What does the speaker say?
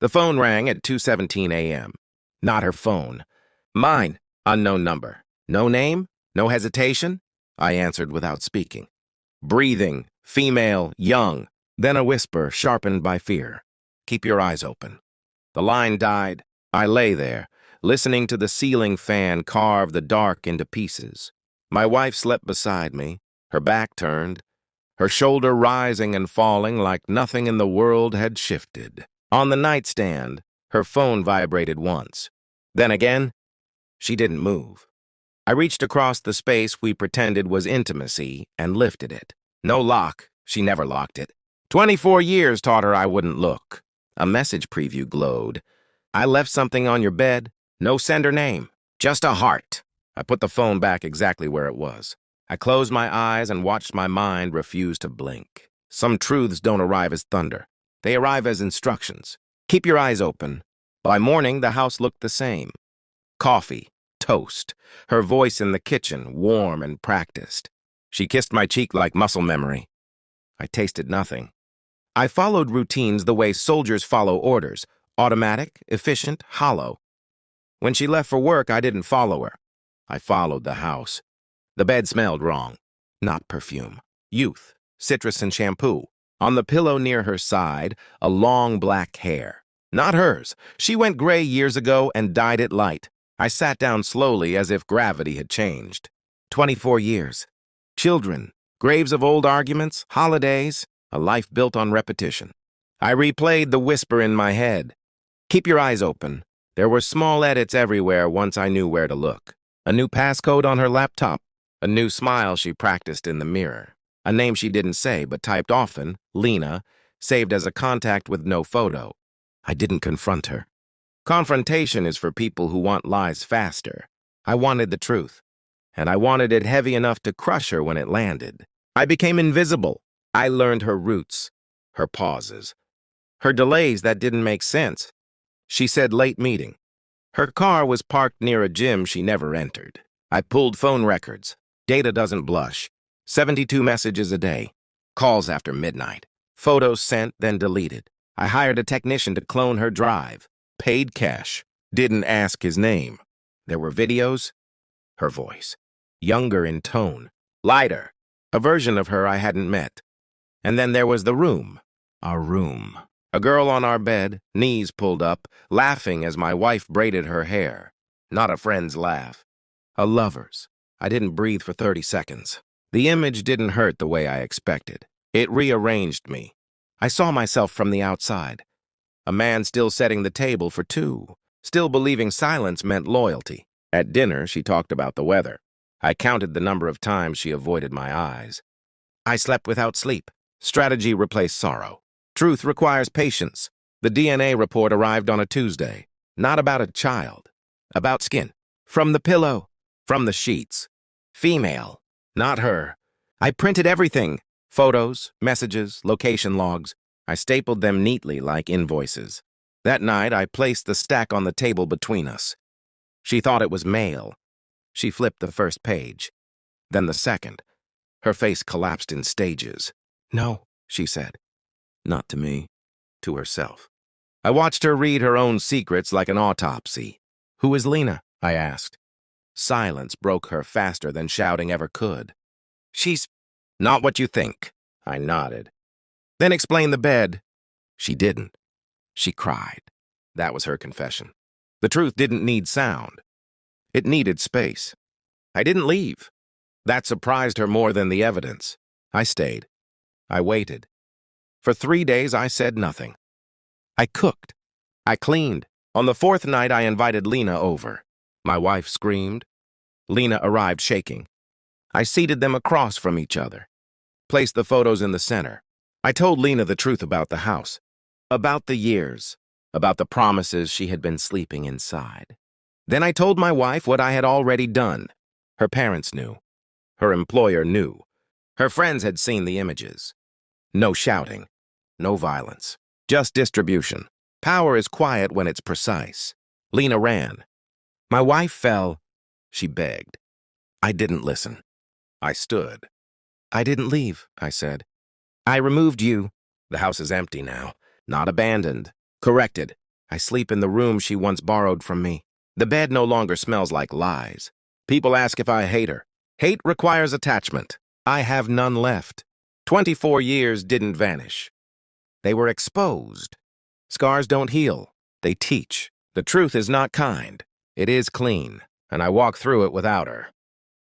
The phone rang at 2:17 a.m. Not her phone. Mine. Unknown number. No name? No hesitation? I answered without speaking. Breathing. Female. Young. Then a whisper sharpened by fear. Keep your eyes open. The line died. I lay there, listening to the ceiling fan carve the dark into pieces. My wife slept beside me, her back turned, her shoulder rising and falling like nothing in the world had shifted. On the nightstand, her phone vibrated once. Then again, she didn't move. I reached across the space we pretended was intimacy and lifted it. No lock. She never locked it. 24 years taught her I wouldn't look. A message preview glowed. I left something on your bed. No sender name. Just a heart. I put the phone back exactly where it was. I closed my eyes and watched my mind refuse to blink. Some truths don't arrive as thunder. They arrive as instructions. Keep your eyes open. By morning, the house looked the same. Coffee, toast, her voice in the kitchen, warm and practiced. She kissed my cheek like muscle memory. I tasted nothing. I followed routines the way soldiers follow orders, automatic, efficient, hollow. When she left for work, I didn't follow her. I followed the house. The bed smelled wrong. Not perfume. Youth, citrus and shampoo. On the pillow near her side, a long black hair. Not hers. She went gray years ago and dyed it light. I sat down slowly as if gravity had changed. 24 years. Children, graves of old arguments, holidays, a life built on repetition. I replayed the whisper in my head. Keep your eyes open. There were small edits everywhere once I knew where to look. A new passcode on her laptop. A new smile she practiced in the mirror. A name she didn't say but typed often, Lena, saved as a contact with no photo. I didn't confront her. Confrontation is for people who want lies faster. I wanted the truth, and I wanted it heavy enough to crush her when it landed. I became invisible. I learned her roots, her pauses, her delays that didn't make sense. She said late meeting. Her car was parked near a gym she never entered. I pulled phone records. Data doesn't blush. 72 messages a day. Calls after midnight. Photos sent, then deleted. I hired a technician to clone her drive. Paid cash. Didn't ask his name. There were videos. Her voice. Younger in tone. Lighter. A version of her I hadn't met. And then there was the room. Our room. A girl on our bed, knees pulled up, laughing as my wife braided her hair. Not a friend's laugh. A lover's. I didn't breathe for 30 seconds. The image didn't hurt the way I expected. It rearranged me. I saw myself from the outside. A man still setting the table for two, still believing silence meant loyalty. At dinner, she talked about the weather. I counted the number of times she avoided my eyes. I slept without sleep. Strategy replaced sorrow. Truth requires patience. The DNA report arrived on a Tuesday. Not about a child. About skin. From the pillow. From the sheets. Female. Not her. I printed everything. Photos, messages, location logs. I stapled them neatly like invoices. That night, I placed the stack on the table between us. She thought it was mail. She flipped the first page. Then the second. Her face collapsed in stages. No, she said. Not to me. To herself. I watched her read her own secrets like an autopsy. Who is Lena? I asked. Silence broke her faster than shouting ever could. She's not what you think. I nodded. Then explain the bed. She didn't. She cried. That was her confession. The truth didn't need sound. It needed space. I didn't leave. That surprised her more than the evidence. I stayed. I waited. For 3 days, I said nothing. I cooked. I cleaned. On the fourth night, I invited Lena over. My wife screamed. Lena arrived shaking. I seated them across from each other. Placed the photos in the center. I told Lena the truth about the house. About the years. About the promises she had been sleeping inside. Then I told my wife what I had already done. Her parents knew. Her employer knew. Her friends had seen the images. No shouting. No violence. Just distribution. Power is quiet when it's precise. Lena ran. My wife fell. She begged. I didn't listen. I stood. I didn't leave, I said. I removed you. The house is empty now. Not abandoned. Corrected. I sleep in the room she once borrowed from me. The bed no longer smells like lies. People ask if I hate her. Hate requires attachment. I have none left. 24 years didn't vanish. They were exposed. Scars don't heal. They teach. The truth is not kind. It is clean, and I walk through it without her.